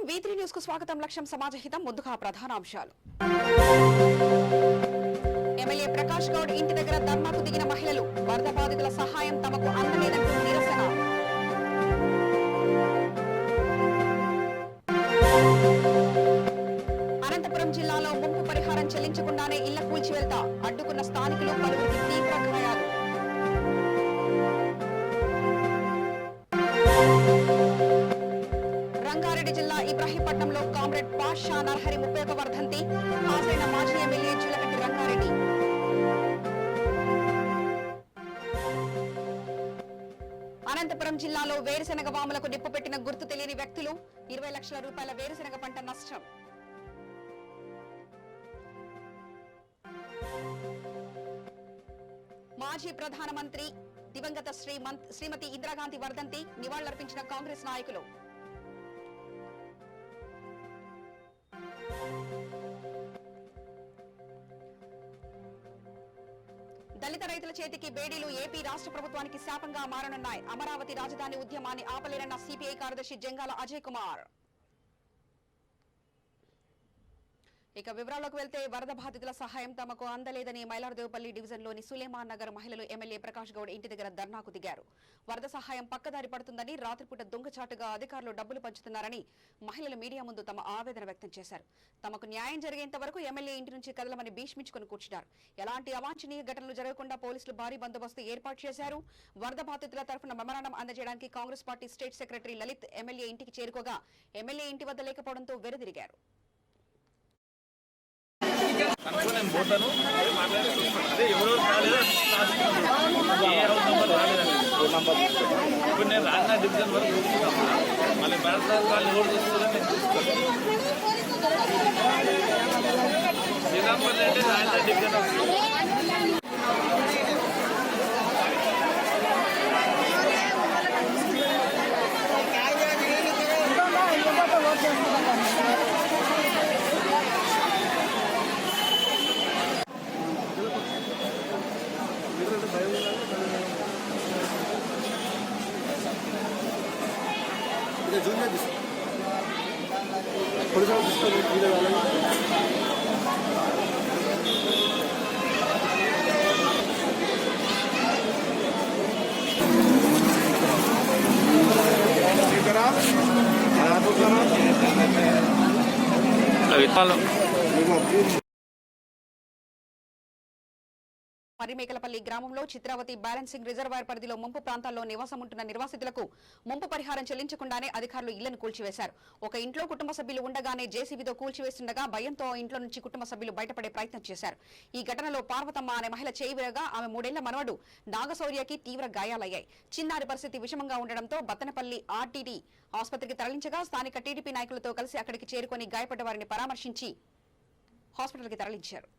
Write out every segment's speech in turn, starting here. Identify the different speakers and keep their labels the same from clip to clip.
Speaker 1: V3 news కు స్వాగతం. లక్ష్యం సమాజహితం. ముందుగా ప్రధానాంశాలు. ఎమ్మెల్యే ప్రకాష్ గౌడ్ ఇంటి దగ్గర ధర్నాకు దిగిన మహిళలు. వరద బాధితుల సహాయం తమకు అందలేదంటూ నిరసన. అనంతపురం జిల్లాలో ముంపు పరిహారం చెల్లించకుండానే ఇళ్ల కూల్చివెళ్తా. అడ్డుకున్న స్థానికులు, పలువురికి తీవ్ర గాయాలు. రంగారెడ్డి జిల్లా ఇబ్రాహీంపట్నంలో కామ్రేడ్ పాషా నర్హరి 31వ వర్ధంతి. హాజరైన మాజీ ఎమ్మెల్యే జులకట్టి రంగారెడ్డి. అనంతపురం జిల్లాలో వేరుశెనగ వాములకు నిప్పు పెట్టిన గుర్తు తెలియని వ్యక్తులు. 20 లక్షల రూపాయల వేరుశెనగ పంట నష్టం. మాజీ ప్రధానమంత్రి దివంగత శ్రీమతి ఇందిరాగాంధీ వర్ధంతి. నివాళులర్పించిన కాంగ్రెస్ నాయకులు. దళిత రైతుల చేతికి బేడీలు ఏపీ రాష్ట్ర ప్రభుత్వానికి శాపంగా మారనున్నాయి. అమరావతి రాజధాని ఉద్యమాన్ని ఆపలేరన్న సిపిఐ కార్యదర్శి జంగాల అజయ్ కుమార్. ఇక వివరాల్లోకి వెళ్తే, వరద బాధితుల సహాయం తమకు అందలేదని మైలార్దేవపల్లి డివిజన్లోని సులేమాన్ నగర్ మహిళలు ఎమ్మెల్యే ప్రకాష్ గౌడ్ ఇంటి దగ్గర ధర్నాకు దిగారు. వరద సహాయం పక్కదారి పడుతుందని, రాత్రిపూట దొంగచాటుగా అధికారులు డబ్బులు పంచుతున్నారని మహిళలు మీడియా ముందు తమ ఆవేదన వ్యక్తం చేశారు. తమకు న్యాయం జరిగేంత వరకు ఎమ్మెల్యే ఇంటి నుంచి కదలమని భీష్మించుకుని కూర్చున్నారు. ఎలాంటి అవాంఛనీయ ఘటనలు జరగకుండా పోలీసులు భారీ బందోబస్తు ఏర్పాటు చేశారు. వరద బాధితుల తరఫున మెమరాండం అందజేయడానికి Congress party state secretary Lalit MLA ఇంటికి చేరుకోగా ఎమ్మెల్యే ఇంటి వద్ద లేకపోవడంతో వెనుదిరిగారు.
Speaker 2: నేను పోతాను అదే ఎవరో రాలేదా ఇప్పుడు నేను రాజనా డివిజన్ వరకు చూస్తున్నామా మళ్ళీ బెడసాల వాళ్ళు ఎవరు చూస్తున్నారో నేను చూస్తాను. శ్రీరాంపల్లి అంటే రాజనా డివిజన్ వస్తుంది.
Speaker 1: మర్రిమేకలపల్లి గ్రామంలో చిత్రావతి బ్యాలెన్సింగ్ రిజర్వాయర్ పరిధిలో ముంపు ప్రాంతాల్లో నివాసం ఉంటున్న నిర్వాసితులకు ముంపు పరిహారం చెల్లించకుండానే అధికారులు ఇళ్లను కూల్చివేశారు. ఒక ఇంట్లో కుటుంబ సభ్యులు ఉండగానే జేసీబీతో కూల్చివేస్తుండగా భయంతో ఇంట్లో నుంచి కుటుంబ సభ్యులు బయటపడే ప్రయత్నం చేశారు. ఈ ఘటనలో పార్వతమ్మ అనే మహిళ చేయి విరగా ఆమె 3 ఏళ్ల మనవడు నాగశౌర్యకి తీవ్ర గాయాలయ్యాయి. చిన్నారి పరిస్థితి విషమంగా ఉండడంతో బత్తనపల్లి ఆర్టీటీ ఆసుపత్రికి తరలించగా స్థానిక టీడీపీ నాయకులతో కలిసి అక్కడికి చేరుకుని గాయపడ్డ వారిని పరామర్శించి హాస్పిటల్కి తరలించారు.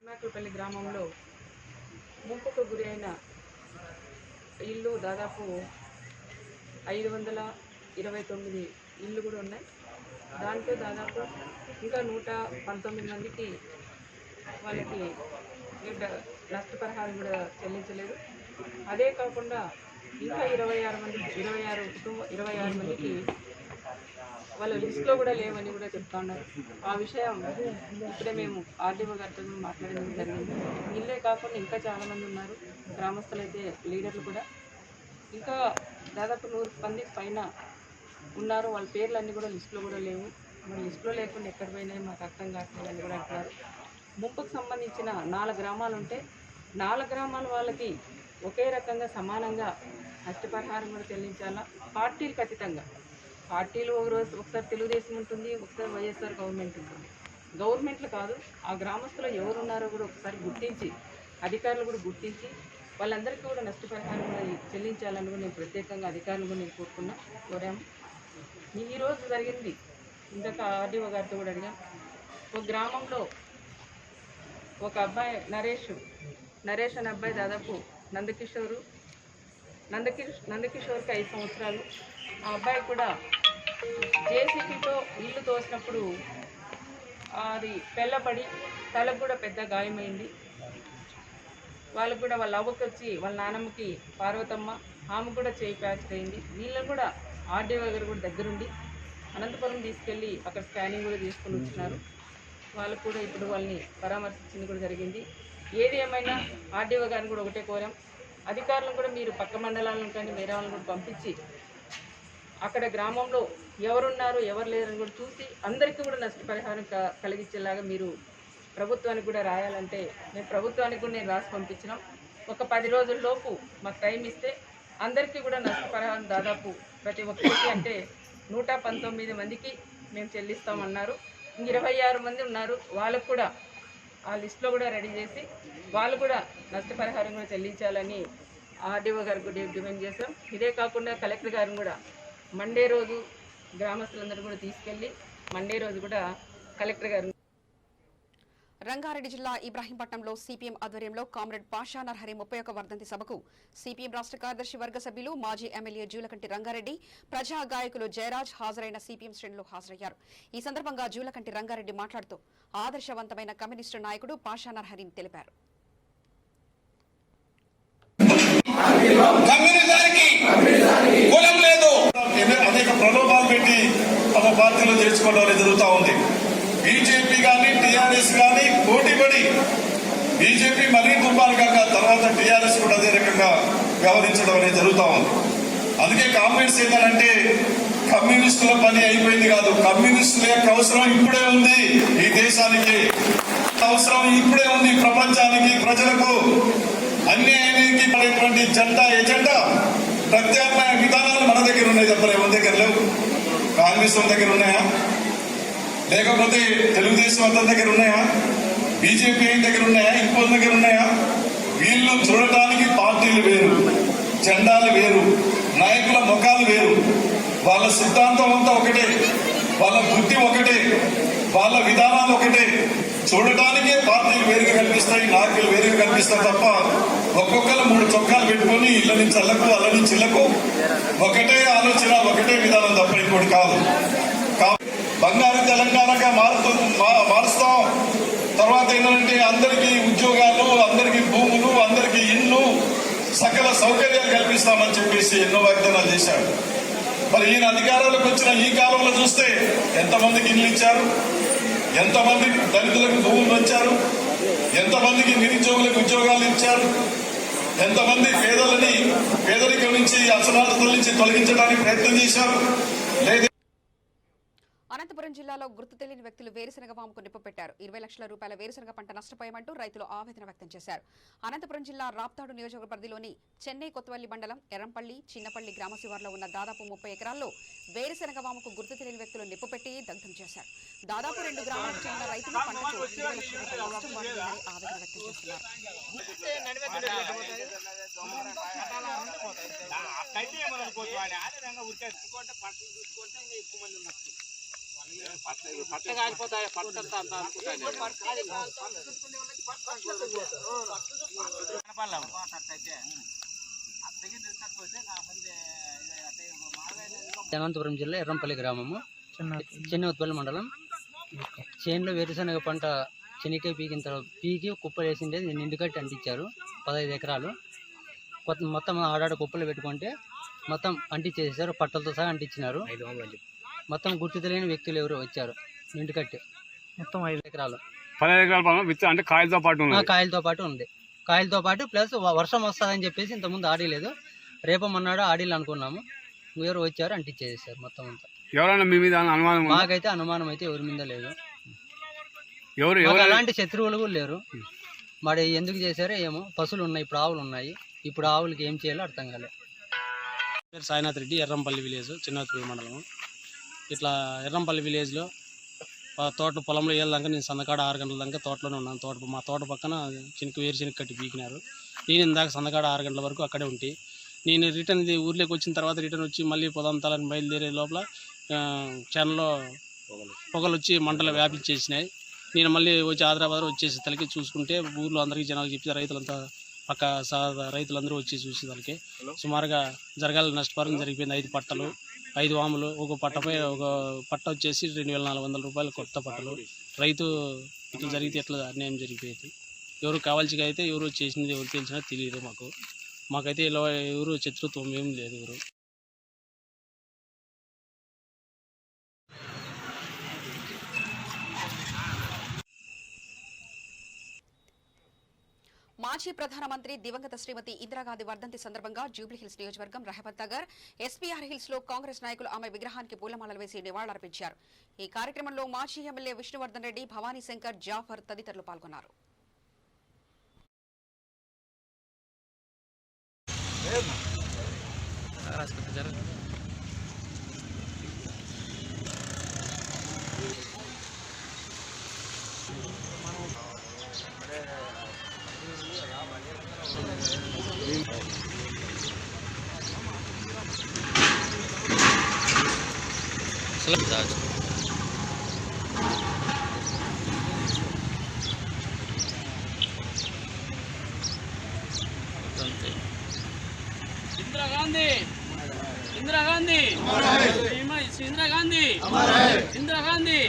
Speaker 3: మేకలపల్లి గ్రామంలో ముంపుకు గురి అయిన ఇల్లు దాదాపు 529 ఇళ్ళు కూడా ఉన్నాయి. దాంట్లో దాదాపు ఇంకా 119 మందికి వాళ్ళకి నష్టపరిహారం కూడా చెల్లించలేదు. అదే కాకుండా ఇంకా 26 మందికి వాళ్ళ లిస్టులో కూడా లేవని కూడా చెప్తా ఉన్నారు. ఆ విషయం ఇప్పుడే మేము ఆర్డీఓ గారితో మాట్లాడడం జరిగింది. ఇల్లే కాకుండా ఇంకా చాలామంది ఉన్నారు. గ్రామస్తులైతే లీడర్లు కూడా ఇంకా దాదాపు 100 మందికి పైన ఉన్నారు. వాళ్ళ పేర్లు అన్నీ కూడా లిస్టులో కూడా లేవు. మరి లిస్టులో లేకుండా ఎక్కడ పోయినాయి మాకు అర్థం కావట్లేదు అని కూడా అంటున్నారు. ముంపుకు సంబంధించిన 4 గ్రామాలు ఉంటే 4 గ్రామాల వాళ్ళకి ఒకే రకంగా సమానంగా నష్టపరిహారం కూడా చెల్లించాలా. పార్టీలకు అతీతంగా, పార్టీలు ఒకసారి తెలుగుదేశం ఉంటుంది, ఒకసారి వైఎస్ఆర్ గవర్నమెంట్ ఉంటుంది. గవర్నమెంట్లు కాదు, ఆ గ్రామస్తులు ఎవరు ఉన్నారో కూడా ఒకసారి గుర్తించి, అధికారులు కూడా గుర్తించి వాళ్ళందరికీ కూడా నష్టపరిహారం కూడా చెల్లించాలని కూడా నేను ప్రత్యేకంగా అధికారులు కూడా నేను కోరాము. ఈరోజు జరిగింది ఇందాక ఆర్డీఓ గారితో కూడా అడిగాం. ఒక గ్రామంలో ఒక అబ్బాయి నరేష్ అనే అబ్బాయి దాదాపు నందకిషోర్కి 5 సంవత్సరాలు. ఆ అబ్బాయి కూడా జేసీబీతో ఇల్లు తోసినప్పుడు అది పెళ్ళబడి తలకు కూడా పెద్ద గాయమైంది. వాళ్ళకు కూడా వాళ్ళ అవ్వకి వచ్చి వాళ్ళ నానమ్మకి పార్వతమ్మ ఆమె కూడా చేయి ప్యాచ్ అయింది. వీళ్ళని కూడా ఆర్డీఓ గారు కూడా దగ్గరుండి అనంతపురం తీసుకెళ్ళి అక్కడ స్కానింగ్ కూడా తీసుకొని వచ్చినారు. వాళ్ళకు కూడా ఇప్పుడు వాళ్ళని పరామర్శించింది కూడా జరిగింది. ఏది ఏమైనా ఆర్డీఓ గారిని కూడా ఒకటే కోరాం, అధికారులను కూడా మీరు పక్క మండలాలను కానీ వేరే వాళ్ళని కూడా పంపించి అక్కడ గ్రామంలో ఎవరున్నారు ఎవరు లేరని కూడా చూసి అందరికీ కూడా నష్టపరిహారం కలిగించేలాగా మీరు ప్రభుత్వానికి కూడా రాయాలంటే మేము ప్రభుత్వానికి కూడా నేను రాసి పంపించినాం. ఒక 10 రోజుల లోపు మాకు టైం ఇస్తే అందరికీ కూడా నష్టపరిహారం దాదాపు ప్రతి ఒక్కరికి అంటే 119 మందికి మేము చెల్లిస్తామన్నారు. 26 మంది ఉన్నారు, వాళ్ళకు కూడా ఆ లిస్టులో కూడా రెడీ చేసి వాళ్ళు కూడా నష్టపరిహారం కూడా చెల్లించాలని ఆర్డీఓ గారికి డిమాండ్ చేశాం. ఇదే కాకుండా కలెక్టర్ గారిని కూడా మండే రోజు గ్రామస్తులందరూ కూడా తీసుకెళ్ళి మండే రోజు కూడా కలెక్టర్ గారు.
Speaker 1: రంగారెడ్డి జిల్లా ఇబ్రాహీంపట్నంలో సిపిఎం ఆధ్వర్యంలో కామ్రేడ్ పాషా నర్హరి 31వ వర్ధంతి సభకు సిపిఎం రాష్ట్ర కార్యదర్శి వర్గ సభ్యులు మాజీ ఎమ్మెల్యే జూలకంటి రంగారెడ్డి, ప్రజా గాయకులు జయరాజ్ హాజరైన సిపిఎం శ్రేణులు హాజరయ్యారు. ఈ సందర్భంగా జూలకంటి రంగారెడ్డి మాట్లాడుతూ ఆదర్శవంతమైన కమ్యూనిస్టు నాయకుడు పాషా నర్హరిని తెలిపారు.
Speaker 4: అనేక ప్రలోభాలు పెట్టి తమ పార్టీలో చేర్చుకోవడం జరుగుతూ ఉంది. బీజేపీ కానీ టీఆర్ఎస్ కానీ పోటీపడి బీజేపీ మరీ దుర్మార్గం కాక తర్వాత టీఆర్ఎస్ కూడా అదే రకంగా వ్యవహరించడం అనేది జరుగుతూ ఉంది. అందుకే కాంగ్రెస్ ఏంటంటే కమ్యూనిస్టుల పని అయిపోయింది కాదు, కమ్యూనిస్టుల యొక్క అవసరం ఇప్పుడే ఉంది. ఈ దేశానికి అవసరం ఇప్పుడే ఉంది. ప్రపంచానికి ప్రజలకు అన్యాయానికి పడేటువంటి ఎజెండా ప్రత్యామ్నాయ విధానాలు మన దగ్గర ఉన్నాయి తప్ప ఎవరి దగ్గర లేవు. కాంగ్రెస్ దగ్గర ఉన్నాయా, లేకపోతే తెలుగుదేశం అందరి దగ్గర ఉన్నాయా, బీజేపీ దగ్గర ఉన్నాయా, ఇంకో దగ్గర ఉన్నాయా? వీళ్ళు చూడటానికి పార్టీలు వేరు, జెండాలు వేరు, నాయకుల ముఖాలు వేరు, వాళ్ళ సిద్ధాంతం అంతా ఒకటే, వాళ్ళ బుద్ధి ఒకటే, వాళ్ళ విధానాలు ఒకటే. చూడటానికే పార్టీలు వేరుగా కనిపిస్తాయి, నాయకులు వేరుగా కనిపిస్తారు తప్ప ఒక్కొక్కరు 3 చొక్కాలు పెట్టుకొని ఇళ్ళ నుంచి అల్లకు అల్ల నుంచి ఇళ్లకు ఒకటే ఆలోచన, ఒకటే విధానం తప్ప ఇంకోటి కాదు. బంగారు తెలంగాణగా మారుస్తాం. తర్వాత ఏంటంటే అందరికీ ఉద్యోగాలు, అందరికీ భూములు, అందరికీ ఇండ్లు, సకల సౌకర్యాలు కల్పిస్తామని చెప్పేసి ఎన్నో వాగ్దానాలు చేశాడు. మరి ఈయన అధికారంలోకి వచ్చిన ఈ కాలంలో చూస్తే ఎంతమందికి ఇల్లు ఇచ్చారు, ఎంతమంది దళితులకు భూములు పెంచారు, ఎంతమందికి నిరుద్యోగులకు ఉద్యోగాలు ఇచ్చారు, ఎంతమంది పేదరికం నుంచి అసమానతల నుంచి తొలగించడానికి ప్రయత్నం చేశారు. లేదా
Speaker 1: అనంతపురం జిల్లాలో గుర్తు తెలియని వ్యక్తులు వేరుశనగ వాముకు నిప్పుపెట్టారు. 20 లక్షల రూపాయల వేరుశనగ పంట నష్టపోయామంటూ రైతులు ఆవేదన వ్యక్తం చేశారు. అనంతపురం జిల్లా రాప్తాడు నియోజకవర్గ పరిధిలోని చెన్నై కొత్తవల్లి మండలం ఎర్రంపల్లి, చిన్నపల్లి గ్రామ శివార్లో ఉన్న దాదాపు 30 ఎకరాల్లో వేరుశనగ వాముకు గుర్తు తెలియని వ్యక్తులు నిప్పుపెట్టి దగ్ధం చేశారు. దాదాపు 2 గ్రామాలకు చెందిన రైతులు పంటకు 20 లక్షల రూపాయల నష్టం వాటిల్లిందని ఆవేదన వ్యక్తం చేస్తున్నారు.
Speaker 5: అనంతపురం జిల్లా ఎర్రంపల్లి గ్రామము, చెన్నై మండలం. చేనులో వేరుశనగ పంట శనికాయ పీకిన తర్వాత పీకి కుప్పలు వేసిండే నిండుకట్టి అంటించారు. 15 ఎకరాలు మొత్తం ఆడాడ కుప్పలు పెట్టుకుంటే మొత్తం అంటించేసారు, పట్టలతో సహా అంటించినారు. మొత్తం గుర్తు తెలియని వ్యక్తులు ఎవరు వచ్చారు. నిండుకట్టి మొత్తం 5 ఎకరాలు,
Speaker 6: 15 ఎకరాల అంటే కాయలతో పాటు
Speaker 5: ఉంది. కాయలతో పాటు ప్లస్ వర్షం వస్తుందని చెప్పేసి ఇంతకుముందు ఆడలేదు, రేపమన్నాడు ఆడిలు అనుకున్నాము. ఎవరు వచ్చారు అంటించేసారు మొత్తం అంతా.
Speaker 6: ఎవరైనా మీ మీద అనుమానం?
Speaker 5: మాకైతే అనుమానం అయితే ఎవరి మీద లేదు.
Speaker 6: ఎవరు
Speaker 5: అలాంటి శత్రువులు కూడా లేరు. మరి ఎందుకు చేశారో ఏమో. పశువులు ఉన్నాయి, ఇప్పుడు ఆవులు ఉన్నాయి. ఇప్పుడు ఆవులకి ఏం చేయాలో అర్థం కాలే.
Speaker 7: సాయినాథ్ రెడ్డి, ఎర్రంపల్లి విలేజ్, చిన్నపల్లి మండలం. ఇట్లా ఎర్రంపల్లి విలేజ్లో తోట పొలంలో వెళ్ళాక నేను సందకాడ 6 గంటల దాకా తోటలోనే ఉన్నాను. మా తోట పక్కన వేరుశనగ కట్టి పీకినారు. నేను ఇందాక సందకాడ 6 గంటల వరకు అక్కడే ఉంటే నేను రిటర్న్ ఊర్లోకి వచ్చిన తర్వాత రిటర్న్ వచ్చి మళ్ళీ పొదంతాలని బయలుదేరే లోపల చేనులో పొగలు వచ్చి మంటలు వ్యాపించేసినాయి. నేను మళ్ళీ వచ్చి హైదరాబాద్ వచ్చేసి తలకి చూసుకుంటే ఊర్లో అందరికీ జనాలు చెప్పి రైతులంతా పక్క రైతులందరూ వచ్చి చూసేదానికి సుమారుగా జరగాల నష్టపరిహారం జరిగిపోయింది. 5 పట్టలు, 5 వాములు, ఒక పట్టపై ఒక పట్ట వచ్చేసి 2400 రూపాయలు కొత్త పట్టలు. రైతు ఇట్లా జరిగితే ఎట్లా అన్యాయం జరిగిపోయేది. ఎవరు కావాల్సిగా అయితే ఎవరు చేసినది ఎవరు తెలిసినా తెలియదు మాకైతే ఇలా ఎవరు శత్రుత్వం ఏం లేదు ఎవరు.
Speaker 1: మాజీ ప్రధానమంత్రి దివంగత శ్రీమతి ఇందిరాగాంధీ వర్ధంతి సందర్భంగా జూబ్లీహిల్స్ నియోజకవర్గం రహమత్ నగర్ ఎస్పీఆర్ హిల్స్ లో కాంగ్రెస్ నాయకులు ఆమె విగ్రహానికి పూలమాలలు వేసి నివాళులర్పించారు. ఈ కార్యక్రమంలో మాజీ ఎమ్మెల్యే విష్ణువర్ధన్ రెడ్డి, భవానీ శంకర్, జాఫర్ తదితరులు పాల్గొన్నారు.
Speaker 7: इंदिरा गांधी इंदिरा गांधी इंदिरा गांधी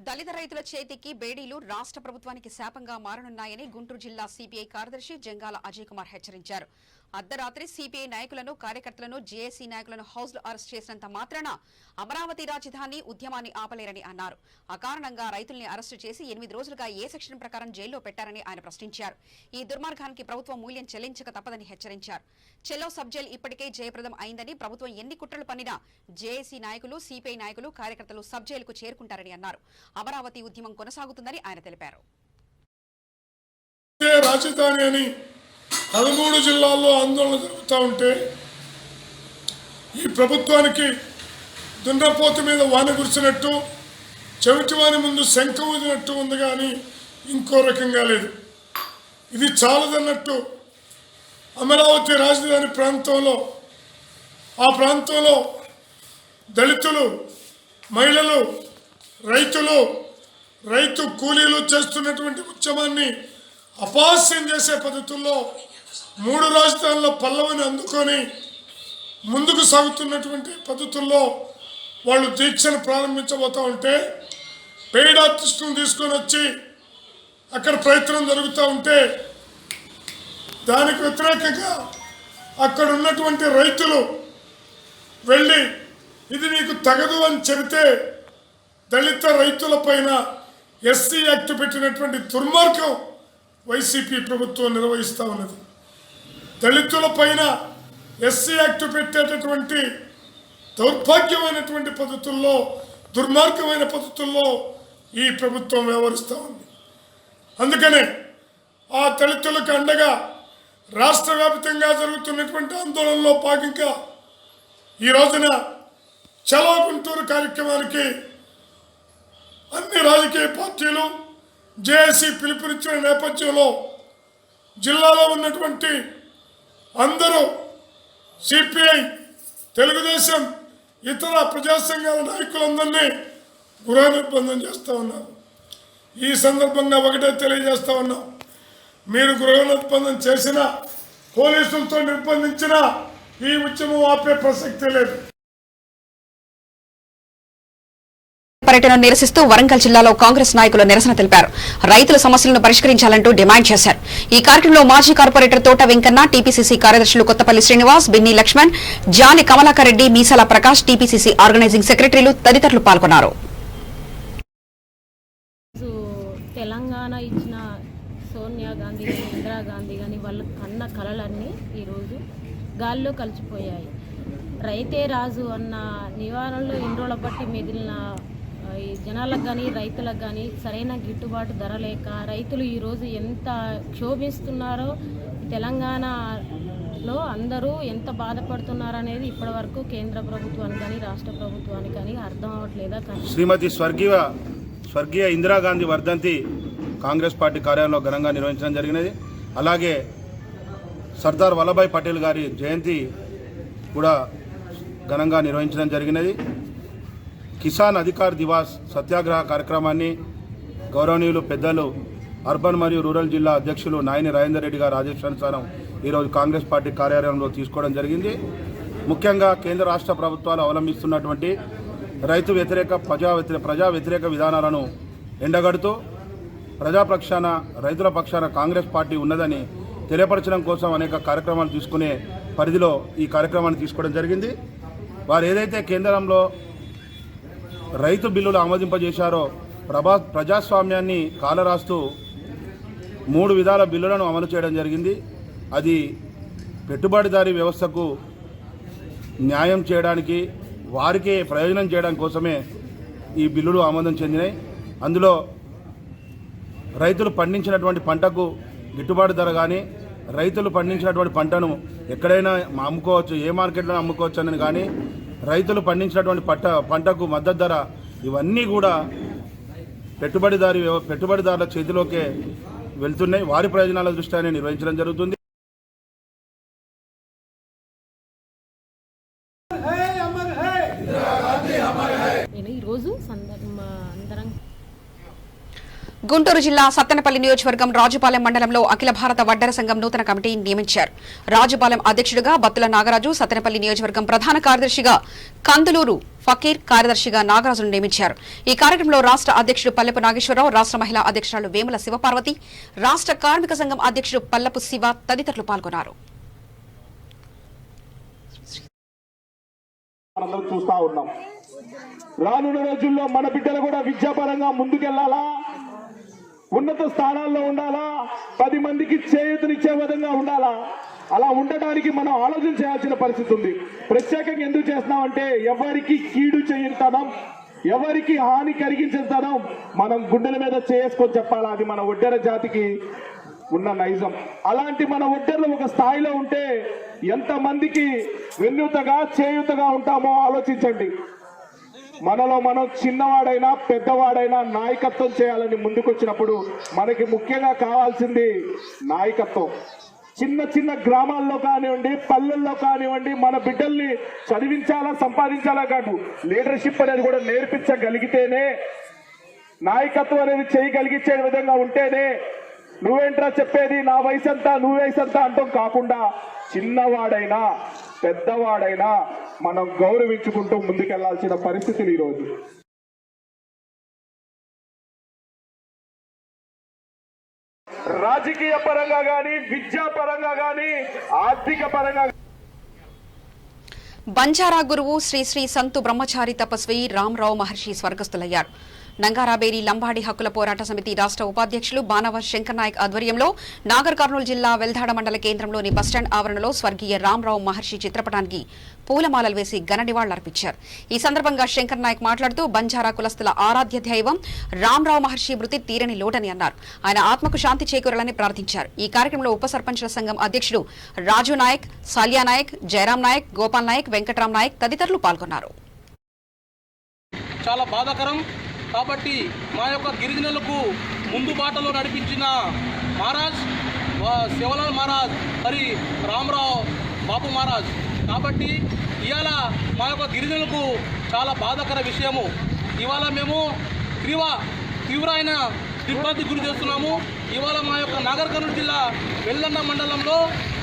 Speaker 1: దళిత రైతుల చేతికి బేడీలు రాష్ట్ర ప్రభుత్వానికి శాపంగా మారనున్నాయని గుంటూరు జిల్లా సిపిఐ కార్యదర్శి జంగాల అజయ్ కుమార్ హెచ్చరించారు. అర్ధరాత్రి సిపిఐ నాయకులను, కార్యకర్తలను, జేఏసీ నాయకులను హౌస్ లో అరెస్ట్ చేసినంత మాత్రాన అమరావతి రాజధాని ఉద్యమాన్ని ఆపలేరని అన్నారు. అకారణంగా రైతుల్ని అరెస్టు చేసి 8 రోజులుగా ఏ సెక్షన్ ప్రకారం జైల్లో పెట్టారని ఆయన ప్రశ్నించారు. ఈ దుర్మార్గానికి ప్రభుత్వం మూల్యం చెల్లించక తప్పదని హెచ్చరించారు. చెల్లో సబ్ జైల్ ఇప్పటికే జయప్రదం అయిందని, ప్రభుత్వం ఎన్ని కుట్రలు పన్నినా జేఏసీ నాయకులు, సిపిఐ నాయకులు, కార్యకర్తలు సబ్ జైలుకు చేరుకుంటారని అన్నారు. అమరావతి ఉద్యమం కొనసాగుతుందని ఆయన తెలిపారు.
Speaker 8: రాజధాని అని 13 జిల్లాల్లో ఆందోళన జరుగుతూ ఉంటే ఈ ప్రభుత్వానికి దున్నపోతు మీద వాన కురిసినట్టు, చెవిటివాని ముందు శంఖ ఊదినట్టు ఉంది, కానీ ఇంకో రకంగా లేదు. ఇది చాలదన్నట్టు అమరావతి రాజధాని ప్రాంతంలో, ఆ ప్రాంతంలో దళితులు, మహిళలు, రైతులు, రైతు కూలీలు చేస్తున్నటువంటి ఉద్యమాన్ని అపహాస్యం చేసే పద్ధతుల్లో 3 రాజధానుల పల్లవిని అందుకొని ముందుకు సాగుతున్నటువంటి పద్ధతుల్లో వాళ్ళు దీక్షను ప్రారంభించబోతూ ఉంటే, పెయిడ్ ఆర్టిస్టులను తీసుకొని వచ్చి అక్కడ ప్రయత్నం జరుగుతూ ఉంటే దానికి వ్యతిరేకంగా అక్కడ ఉన్నటువంటి రైతులు వెళ్ళి ఇది నీకు తగదు అని చెబితే దళిత రైతుల పైన ఎస్సీ యాక్ట్ పెట్టినటువంటి దుర్మార్గం వైసీపీ ప్రభుత్వం నిర్వహిస్తూ ఉన్నది. దళితుల పైన ఎస్సీ యాక్ట్ పెట్టేటటువంటి దౌర్భాగ్యమైనటువంటి పద్ధతుల్లో, దుర్మార్గమైన పద్ధతుల్లో ఈ ప్రభుత్వం వ్యవహరిస్తూ ఉంది. అందుకనే ఆ దళితులకు అండగా రాష్ట్ర వ్యాప్తంగా జరుగుతున్నటువంటి ఆందోళనలో భాగంగా ఈ రోజున చలో గుంటూరు కార్యక్రమానికి అన్ని రాజకీయ పార్టీలు, జేఏసీ పిలుపునిచ్చిన నేపథ్యంలో జిల్లాలో ఉన్నటువంటి అందరూ సిపిఐ, తెలుగుదేశం, ఇతర ప్రజా సంఘాల నాయకులందరినీ గృహ నిర్బంధం చేస్తూ ఉన్నారు. ఈ సందర్భంగా ఒకటే తెలియజేస్తూ ఉన్నాం, మీరు గృహ నిర్బంధం చేసినా, పోలీసులతో నిర్బంధించినా ఈ ఉద్యమం ఆపే ప్రసక్తే లేదు.
Speaker 1: పర్యటనను నిరసిస్తూ వరంగల్ జిల్లాలో కాంగ్రెస్ నాయకులు నిరసన తెలిపారు. రైతుల సమస్యలను పరిష్కరించాలంటూ డిమాండ్ చేశారు. ఈ కార్యక్రమంలో మాజీ కార్పొరేటర్ తోట వెంకన్న, టీపీసీసీ కార్యదర్శులు కొత్తపల్లి శ్రీనివాస్, బిన్ని లక్ష్మణ్, జాలి కమలాకర్ రెడ్డి, మీసాల ప్రకాష్, టీపీసీసీ ఆర్గనైజింగ్ సెక్రటరీలు తదితరులు పాల్గొన్నారు.
Speaker 9: తెలంగాణ ఇచ్చిన సోనియా గాంధీ కానీ, ఇందిరాగాంధీ కానీ వాళ్ళ కన్న కలలన్నీ ఈరోజు గాల్లో కలిసిపోయాయి. రైతే రాజు అన్న నివారణలో 2 రోజుల బట్టి మిగిలిన ఈ జనాలకు కానీ రైతులకు కానీ సరైన గిట్టుబాటు ధర లేక రైతులు ఈరోజు ఎంత క్షోభిస్తున్నారో తెలంగాణలో అందరూ ఎంత బాధపడుతున్నారు అనేది ఇప్పటివరకు కేంద్ర ప్రభుత్వానికి కానీ రాష్ట్ర ప్రభుత్వానికి కానీ అర్థం అవ్వట్లేదా?
Speaker 10: శ్రీమతి స్వర్గీయ ఇందిరాగాంధీ వర్ధంతి కాంగ్రెస్ పార్టీ కార్యాలయంలో ఘనంగా నిర్వహించడం జరిగినది. అలాగే సర్దార్ వల్లభాయ్ పటేల్ గారి జయంతి కూడా ఘనంగా నిర్వహించడం జరిగినది. కిసాన్ అధికార్ దివాస్ సత్యాగ్రహ కార్యక్రమాన్ని గౌరవనీయులు పెద్దలు అర్బన్ మరియు రూరల్ జిల్లా అధ్యక్షులు నాయని రాజేందర్ రెడ్డి గారి ఆదేశానుసారం ఈరోజు కాంగ్రెస్ పార్టీ కార్యాలయంలో తీసుకోవడం జరిగింది. ముఖ్యంగా కేంద్ర రాష్ట్ర ప్రభుత్వాలు అవలంబిస్తున్నటువంటి రైతు వ్యతిరేక ప్రజా వ్యతిరేక విధానాలను ఎండగడుతూ ప్రజాపక్షాన రైతుల పక్షాన కాంగ్రెస్ పార్టీ ఉన్నదని తెలియపరచడం కోసం అనేక కార్యక్రమాలు తీసుకునే పరిధిలో ఈ కార్యక్రమాన్ని తీసుకోవడం జరిగింది. వారు ఏదైతే కేంద్రంలో రైతు బిల్లులు ఆమోదింపజేశారో ప్రజాస్వామ్యాన్ని కాలరాస్తూ 3 విధాల బిల్లులను అమలు చేయడం జరిగింది. అది పెట్టుబడిదారీ వ్యవస్థకు న్యాయం చేయడానికి, వారికే ప్రయోజనం చేయడం కోసమే ఈ బిల్లులు ఆమోదం చెందినాయి. అందులో రైతులు పండించినటువంటి పంటకు గిట్టుబాటు ధర కానీ, రైతులు పండించినటువంటి పంటను ఎక్కడైనా అమ్ముకోవచ్చు, ఏ మార్కెట్లో అమ్ముకోవచ్చు అని కానీ, రైతులు పండించినటువంటి పంటకు మద్దతు ధర, ఇవన్నీ కూడా పెట్టుబడిదారుల చేతిలోకే వెళ్తున్నాయి. వారి ప్రయోజనాల దృష్ట్యానే నిర్వహించడం జరుగుతుంది.
Speaker 1: గుంటూరు జిల్లా సత్తెనపల్లి నియోజకవర్గం రాజుపాలెం మండలంలో అఖిల భారత వడ్డెర సంఘం నూతన కమిటీని నియమించారు. రాజుపాలెం అధ్యక్షుడిగా బత్తుల నాగరాజు, సత్తెనపల్లి నియోజకవర్గం ప్రధాన కార్యదర్శిగా కందులూరు ఫకీర్, కార్యదర్శిగా నాగరాజును నియమించారు. ఈ కార్యక్రమంలో రాష్ట్ర అధ్యక్షుడు పల్లెపు నాగేశ్వరరావు, రాష్ట్ర మహిళా అధ్యక్షురాలు వేముల శివపార్వతి, రాష్ట్ర కార్మిక సంఘం అధ్యక్షుడు పల్లపు శివ తదితరులు పాల్గొన్నారు.
Speaker 11: రానున్న రోజుల్లో మన బిడ్డలు కూడా విద్యాపరంగా ముందుకెళ్లాలా, ఉన్నత స్థానాల్లో ఉండాలా, 10 మందికి చేయూతనిచ్చే విధంగా ఉండాలా. అలా ఉండటానికి మనం ఆలోచన చేయాల్సిన పరిస్థితి ఉంది. ప్రత్యేకంగా ఎందుకు చేస్తున్నామంటే ఎవరికి కీడు చేయనితనం, ఎవరికి హాని కలిగించడం మనం గుండెల మీద చేసుకొని చెప్పాలా. అది మన ఒడ్డెర జాతికి ఉన్న నైజం. అలాంటి మన ఒడ్డెర్లు ఒక స్థాయిలో ఉంటే ఎంతమందికి వెన్నుతగా చేయూతగా ఉంటామో ఆలోచించండి. మనలో మనం చిన్నవాడైనా పెద్దవాడైనా నాయకత్వం చేయాలని ముందుకొచ్చినప్పుడు మనకి ముఖ్యంగా కావాల్సింది నాయకత్వం. చిన్న చిన్న గ్రామాల్లో కానివ్వండి, పల్లెల్లో కానివ్వండి, మన బిడ్డల్ని చదివించాలా, సంపాదించాలా కాదు, లీడర్షిప్ అనేది కూడా నేర్పించగలిగితేనే, నాయకత్వం అనేది చేయగలిగించే విధంగా ఉంటేనే, నువ్వేంట్రా చెప్పేది, నా వయసు అంతా, నువ్వు వయసు అంతా అంటాం కాకుండా చిన్నవాడైనా పెద్దవాడైనా మనం గౌరవించుకుంటూ ముందుకెళ్లాల్సిన పరిస్థితులు ఈరోజు. రాజకీయ పరంగా కానీ, విద్యా పరంగా కానీ, ఆర్థిక పరంగా.
Speaker 1: బంజారా గురువు శ్రీ శ్రీ సంతు బ్రహ్మచారి తపస్వి రామరావు మహర్షి స్వర్గస్థులయ్యారు. నంగారాబేరి లంబాడి హక్కుల పోరాట సమితి రాష్ట్ర ఉపాధ్యక్షులు బానవర్ శంకర్ నాయక్ ఆధ్వర్యంలో నాగర్ కర్నూలు జిల్లా వెల్దాడ మండల కేంద్రంలోని బస్టాండ్ ఆవరణలో స్వర్గీయ రామరావు మహర్షి చిత్రపటానికి పూలమాలలు వేసి ఘన నివాళులర్పించారు. ఈ సందర్భంగా శంకర్ నాయక్ మాట్లాడుతూ బంజారా కులస్తుల ఆరాధ్య దైవం రామరావు మహర్షి మృతి తీరని లోటని అన్నారు. ఆయన ఆత్మకు శాంతి చేకూరాలని ప్రార్థించారు. ఈ కార్యక్రమంలో ఉప సర్పంచ్ల సంఘం అధ్యక్షుడు రాజు నాయక్, సాలియా నాయక్, జయరాం నాయక్, గోపాల్ నాయక్, వెంకట్రామ్ నాయక్ తదితరులు పాల్గొన్నారు.
Speaker 7: చాలా బాధాకరం. కాబట్టి మా యొక్క గిరిజనులకు ముందు బాటలో నడిపించిన మహారాజ్ శివలాల్ మహారాజ్, మరి రామరావు బాపు మహారాజ్. కాబట్టి ఇవాళ మా యొక్క గిరిజనులకు చాలా బాధాకర విషయము. ఇవాళ మేము తీవ్రమైన ఇబ్బంది గురి చేస్తున్నాము. ఇవాళ మా యొక్క నాగర్ కర్నూలు జిల్లా వెల్లండ మండలంలో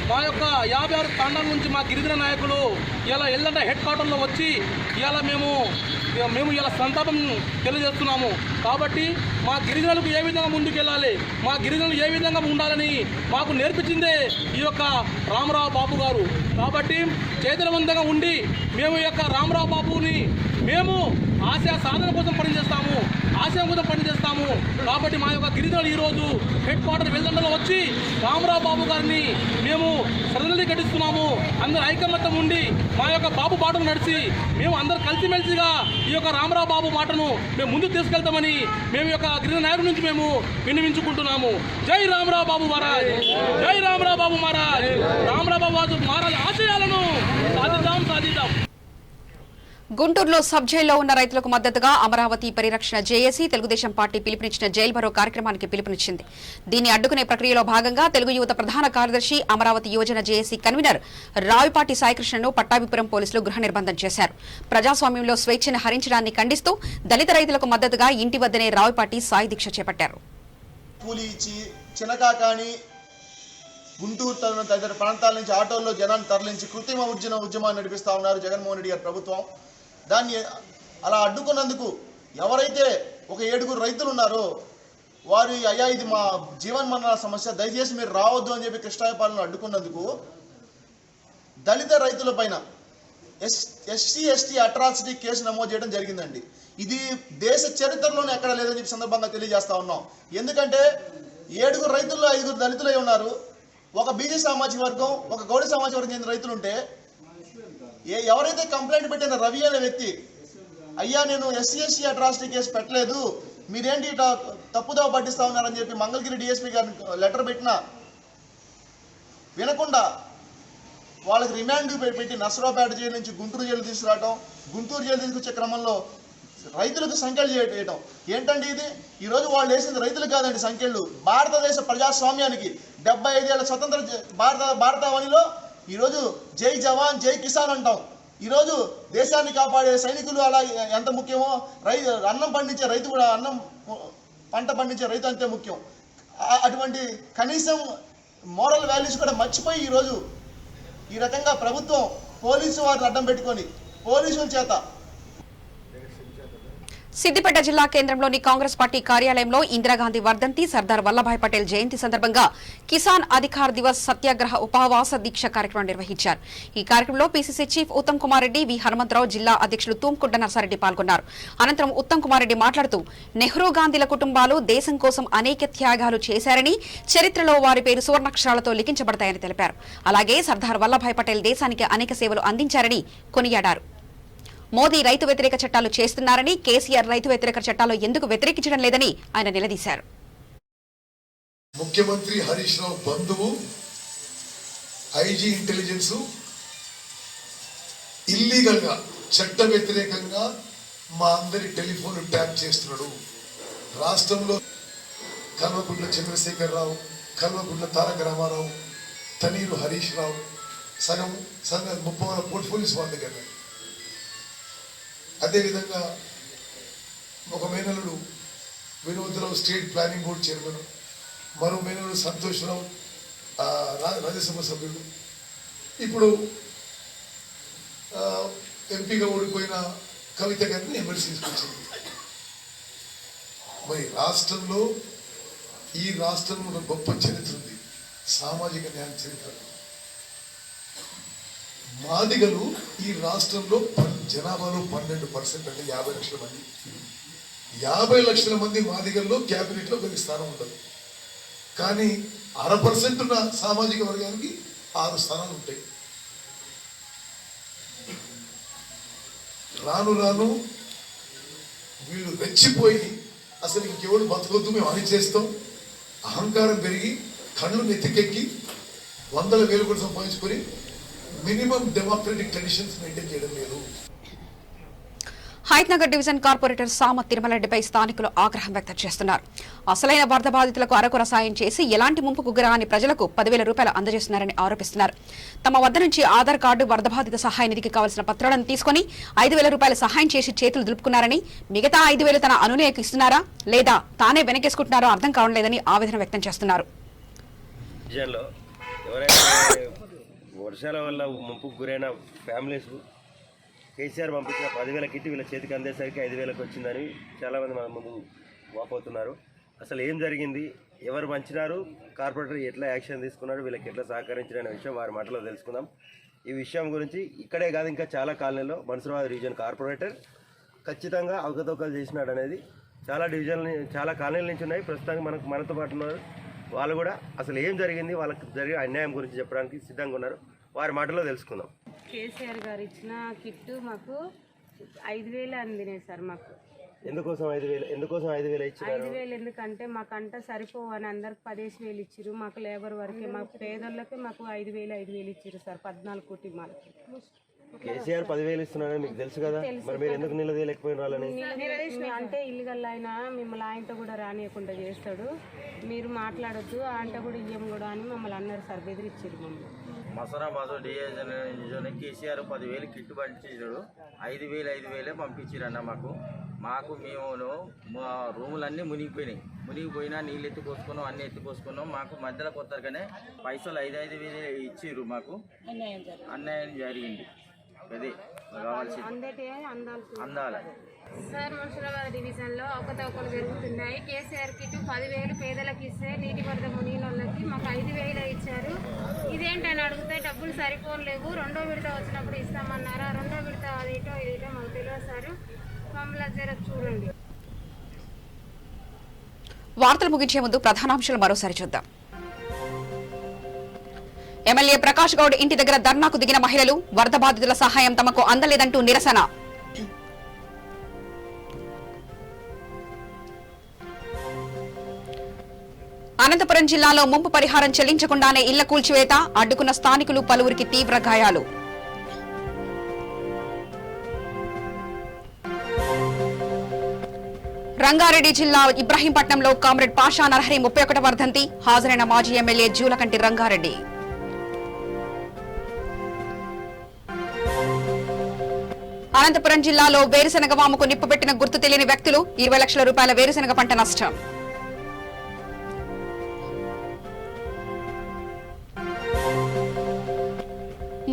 Speaker 7: మా యొక్క 56 తాండాల నుంచి మా గిరిజన నాయకులు ఇలా ఎల్లండ హెడ్ క్వార్టర్లో వచ్చి ఇవాళ మేము ఇలా సంతాపం తెలియజేస్తున్నాము. కాబట్టి మా గిరిజనులకు ఏ విధంగా ముందుకెళ్ళాలి, మా గిరిజనులు ఏ విధంగా ఉండాలని మాకు నేర్పించిందే ఈ యొక్క రామరావు బాపు గారు. కాబట్టి చైతన్యవంతంగా ఉండి మేము ఈ యొక్క రామరావు బాపుని మేము ఆశయ సాధన కోసం పనిచేస్తాము. ఆశయం కోసం పనిచేస్తాము. కాబట్టి మా యొక్క గిరిజనులు ఈరోజు హెడ్ క్వార్టర్ వెల్దండలో వచ్చి రామరావు బాబు గారిని మేము శ్రద్ధలు ఘటిస్తున్నాము. అందరూ ఐకమత్యం ఉండి మా యొక్క బాబు బాటను నడిచి మేము అందరు కలిసిమెలిసిగా ఈ యొక్క రామరావు బాబు మాటను మేము ముందుకు తీసుకెళ్తామని మేము యొక్క గిరిజన నాయకుడి నుంచి మేము విన్నవించుకుంటున్నాము. జై రామరావు బాబు మహారాజ్, జై రామరావు బాబు మహారాజ్. రామరావు బాబు మహారాజ్ ఆశయాలను సాధిద్దాం.
Speaker 1: గుంటూరులో సబ్ జైల్లో ఉన్న రైతులకు మద్దతుగా అమరావతి పరిరక్షణ జేఏసీ తెలుగుదేశం పార్టీ పిలుపునిచ్చిన జైల్ భరో కార్యక్రమానికి పిలుపునిచ్చింది. దీన్ని అడ్డుకునే ప్రక్రియలో భాగంగా తెలుగు యువత ప్రధాన కార్యదర్శి అమరావతి యువజన జేఏసీ కన్వీనర్ రావిపాటి సాయికృష్ణను పట్టాభిపురం పోలీసులు గృహ నిర్బంధం చేశారు. ప్రజాస్వామ్యంలో స్వేచ్ఛను హరించడాన్ని ఖండిస్తూ దళిత రైతులకు మద్దతుగా ఇంటి వద్దనే రావిపాటి సాయి దీక్ష చేపట్టారు.
Speaker 11: గుంటూరు తదితర ప్రాంతాల నుంచి ఆటోల్లో జనాన్ని తరలించి కృత్రిమ ఉద్యమాన్ని నడిపిస్తా ఉన్నారు జగన్మోహన్ రెడ్డి గారి ప్రభుత్వం. దాన్ని అలా అడ్డుకున్నందుకు ఎవరైతే ఒక 7 రైతులు ఉన్నారో వారు అయ్యా ఇది మా జీవన్మరణ సమస్య, దయచేసి మీరు రావద్దు అని చెప్పి కృష్ణాయపాలెంలో అడ్డుకున్నందుకు దళిత రైతుల పైన ఎస్సీ ఎస్టీ అట్రాసిటీ కేసు నమోదు చేయడం జరిగిందండి. ఇది దేశ చరిత్రలోనే ఎక్కడ లేదని చెప్పి సందర్భంగా తెలియజేస్తా ఉన్నాం. ఎందుకంటే 7 రైతుల్లో 5 దళితులై ఉన్నారు, ఒక బీసీ సామాజిక వర్గం, ఒక గౌడ సామాజిక వర్గం చెందిన రైతులు ఉంటే ఎవరైతే కంప్లైంట్ పెట్టిన రవి అనే వ్యక్తి అయ్యా నేను ఎస్సీ ఎస్టీ అట్రాసిటీ కేసు పెట్టలేదు, మీరేంటి తప్పుదోవ పట్టిస్తా ఉన్నారని చెప్పి మంగళగిరి డిఎస్పీ గారిని లెటర్ పెట్టినా వినకుండా వాళ్ళకి రిమాండ్ పెట్టి నర్సరావుపేట జైలు నుంచి గుంటూరు జైలు తీసుకురావడం, గుంటూరు జైలు తీసుకొచ్చే క్రమంలో రైతులకు సంఖ్యలు చేయటం ఏంటండి ఇది? ఈరోజు వాళ్ళు వేసింది రైతులు కాదండి సంఖ్యలు, భారతదేశ ప్రజాస్వామ్యానికి 75 ఏళ్ల స్వతంత్ర భారతావనిలో ఈరోజు జై జవాన్ జై కిసాన్ అంటాం. ఈరోజు దేశాన్ని కాపాడే సైనికులు అలా ఎంత ముఖ్యమో అన్నం పండించే రైతు కూడా పంట పండించే రైతు అంతే ముఖ్యం. అటువంటి కనీసం మోరల్ వాల్యూస్ కూడా మర్చిపోయి ఈరోజు ఈ రకంగా ప్రభుత్వం పోలీసు వారిని అడ్డం పెట్టుకొని పోలీసుల చేత
Speaker 1: సిద్దిపేట జిల్లా కేంద్రంలోని కాంగ్రెస్ పార్టీ కార్యాలయంలో ఇందిరాగాంధీ వర్ధంతి, సర్దార్ వల్లభాయ్ పటేల్ జయంతి సందర్భంగా కిసాన్ అధికార్ దివస్ సత్యాగ్రహ ఉపవాస దీక్ష కార్యక్రమం నిర్వహించారు. ఈ కార్యక్రమంలో పీసీసీ చీఫ్ ఉత్తమ్ కుమార్ రెడ్డి, వి హనుమంతరావు, జిల్లా అధ్యక్షులు తూంకుంట నర్సారెడ్డి పాల్గొన్నారు. అనంతరం ఉత్తమ్ కుమార్ రెడ్డి మాట్లాడుతూ నెహ్రూ గాంధీల కుటుంబాలు దేశం కోసం అనేక త్యాగాలు చేశారని, చరిత్రలో వారి పేరు సువర్ణాక్షరాలతో లిఖించబడతాయని తెలిపారు. అలాగే సర్దార్ వల్లభాయ్ పటేల్ దేశానికి అనేక సేవలు అందించారని కొనియాడారు. మోదీ రైతు వ్యతిరేక చట్టాలు చేస్తున్నారని, కేసీఆర్ రైతు వ్యతిరేక చట్టాలు ఎందుకు వ్యతిరేకించడం లేదని ఆయన నిలదీశారు.
Speaker 8: ముఖ్యమంత్రి హరీష్ రావు బంధువు ఐజీ ఇంటెలిజెన్స్ ఇల్లీగల్ గా చట్ట వ్యతిరేకంగా మా అందరి టెలిఫోన్ ట్యాప్ చేస్తున్నాడు. రాష్ట్రంలో కల్వకుంట్ల చంద్రశేఖరరావు, కల్వకుంట్ల తారక రామారావు, తనీరు హరీష్ రావు సగం 30 పోర్ట్ఫోలియోస్ వాళ్ళ దగ్గర. అదేవిధంగా ఒక మేనలుడు Vinod Rao state planning board chairman, మరో మేనలుడు సంతోష్ రావు రాజ్యసభ సభ్యుడు, ఇప్పుడు ఎంపీగా ఓడిపోయిన కవిత గారిని ఎమ్మెల్సీ తీసుకొచ్చింది. మరి రాష్ట్రంలో ఈ రాష్ట్రంలో గొప్ప చరిత్ర ఉంది, సామాజిక న్యాయ చరిత్ర. మాదిగలు ఈ రాష్ట్రంలో జనాభాలో 12% అంటే 50 లక్షల మంది. 50 లక్షల మంది మాదిగల్లో క్యాబినెట్లో ఒక స్థానం ఉండదు. కానీ 1% ఉన్న సామాజిక వర్గానికి 6 స్థానాలు ఉంటాయి. రాను రాను వీళ్ళు రెచ్చిపోయి అసలు ఇంకెవరు బతకొద్దు మేము అని చేస్తాం, అహంకారం పెరిగి కళ్ళు నెత్తికెక్కి 100,000 కూడా సంపాదించుకొని మినిమం డెమోక్రటిక్ కండిషన్స్ మెయింటైన్ చేయడం లేదు.
Speaker 1: హైత్నగర్ డివిజన్ కార్పొరేటర్ సామ తిరుమలరెడ్డిపై స్థానికులు ఆగ్రహం వ్యక్తం చేస్తున్నారు. అసలైన వరద బాధితులకు అరకొర సాయం చేసి ఎలాంటి ముంపుకు గురాని ప్రజలకు 10,000 రూపాయలు అందజేస్తున్నారని ఆరోపిస్తున్నారు. తమ వద్ద నుంచి ఆధార్ కార్డు, వరద బాధిత సహాయ నిధికి కావాల్సిన పత్రాలను తీసుకుని 5,000 రూపాయలు సహాయం చేసి చేతులు దులుపుకున్నారని, మిగతా 5,000 తన అనునయకు ఇస్తున్నారా లేదా తానే వెనకేసుకుంటున్నారో అర్థం కావడం లేదని ఆవేదన వ్యక్తం చేస్తున్నారు.
Speaker 12: వర్షాల వల్ల ముంపుకు గురైన ఫ్యామిలీస్ కేసీఆర్ పంపించిన 10,000 కిట్ వీళ్ళ చేతికి అందేసరికి 5,000కి వచ్చిందని చాలామంది మన ముందు వాపోతున్నారు. అసలు ఏం జరిగింది, ఎవరు పంచినారు, కార్పొరేటర్ ఎట్లా యాక్షన్ తీసుకున్నారు, వీళ్ళకి ఎట్లా సహకరించిన విషయం వారి మాటలో తెలుసుకుందాం. ఈ విషయం గురించి ఇక్కడే కాదు ఇంకా చాలా కాలనీలో మన్సూరాబాద్ రీజియన్ కార్పొరేటర్ ఖచ్చితంగా అవకతవకలు చేసినాడు అనేది చాలా డివిజన్లు చాలా కాలనీల నుంచి ఉన్నాయి. ప్రస్తుతానికి మనతో పాటు ఉన్నారు. వాళ్ళు కూడా అసలు ఏం జరిగింది, వాళ్ళకి జరిగే అన్యాయం గురించి చెప్పడానికి సిద్ధంగా ఉన్నారు. వారి మాటలో తెలుసుకుందాం.
Speaker 9: కేసీఆర్ గారు ఇచ్చిన కిట్టు మాకు 5,000 అందినాయి సార్. మాకు
Speaker 12: ఎందుకోసం 5,000 ఇచ్చారు?
Speaker 9: 5,000 ఎందుకంటే మాకంట సరిపోవని అందరికి 15,000 ఇచ్చారు. మాకు లేబర్ వరకే, మాకు పేదోళ్ళకి మాకు 5,000 ఇచ్చారు సార్. 14 కుటుంబాలకి.
Speaker 12: కేసీఆర్ 10,000 ఇస్తున్నారని మీకు తెలుసు కదా, మరి మీరు ఎందుకు నిలదీయలేకపోయిన వాళ్ళని?
Speaker 9: అంటే ఇల్లుగల్ ఆయన మిమ్మల్ని ఆయనతో కూడా రానియకుండా చేస్తాడు, మీరు మాట్లాడొద్దు అంటే కూడా ఇయ్యం కూడా అని మమ్మల్ని అన్నారు సార్. బెదిరించారు మమ్మల్ని.
Speaker 2: మసరా మాసో డివిజన్ కేసీఆర్ 10,000 కిట్టు పంపించాడు. 5,000 పంపించారన్న మాకు మేము మా రూములన్నీ మునిగిపోయినా నీళ్ళు ఎత్తుకోసుకున్నాం, అన్నీ ఎత్తుకోసుకున్నాం. మాకు మధ్యలో కొత్తగానే పైసలు 5,000 ఇచ్చిర్రు. మాకు అన్యాయం జరిగింది. అదే కావాల్సింది అందాల
Speaker 9: సార్. మున్సిపల్ డివిజన్లో ఒకతొకరు జరుగుతున్నాయి. కేసీఆర్ కిట్టు 10,000 పేదలకు ఇస్తే నీటి వరద మునిగిన వాళ్ళకి మాకు 5,000 ఇచ్చారు. ఇదేంటని అడిగితే డబ్బులు సరిపోలేవు, 2వ విడత వచ్చినప్పుడు ఇస్తామన్నారా. 2వ విడత అదేటో ఇదేటో మాకు తెలియదు సార్. మమ్మల్ని జర చూడండి.
Speaker 1: వార్తలు ముగించే ముందు ప్రధానాంశాలు మరోసారి చూద్దాం. ఎమ్మెల్యే ప్రకాష్ గౌడ్ ఇంటి దగ్గర ధర్నాకు దిగిన మహిళలు, వరద బాధితుల సహాయం తమకు అందలేదంటూ నిరసన. అనంతపురం జిల్లాలో ముంపు పరిహారం చెల్లించకుండానే ఇళ్ల కూల్చివేత, అడ్డుకున్న స్థానికులు, పలువురికి తీవ్ర గాయాలు. రంగారెడ్డి జిల్లా ఇబ్రహీంపట్నంలో కామ్రేడ్ పాషా నరహరి 31వ వర్ధంతి, హాజరైన మాజీ ఎమ్మెల్యే జూలకంటి రంగారెడ్డి. అనంతపురం జిల్లాలో వేరుశనగ వాముకు నిప్పుపెట్టిన గుర్తు తెలియని వ్యక్తులు, 20 లక్షల రూపాయల వేరుశనగ పంట నష్టం.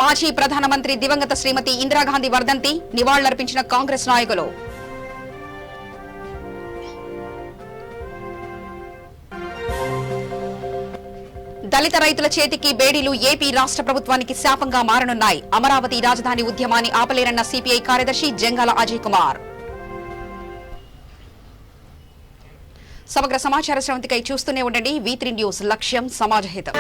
Speaker 1: మాజీ ప్రధానమంత్రి దివంగత శ్రీమతి ఇందిరాగాంధీ వర్ధంతి, నివాళులర్పించిన కాంగ్రెస్ నాయకులు. దళిత రైతుల చేతికి బేడీలు ఏపీ రాష్ట్ర ప్రభుత్వానికి శాపంగా మారనున్నాయి. అమరావతి రాజధాని ఉద్యమాన్ని ఆపలేరన్న సిపిఐ కార్యదర్శి జంగాల అజయ్ కుమార్. సమగ్ర సమాచార శ్రవంతికై చూస్తూనే ఉండండి V3 న్యూస్, లక్ష్యం సమాజహితం.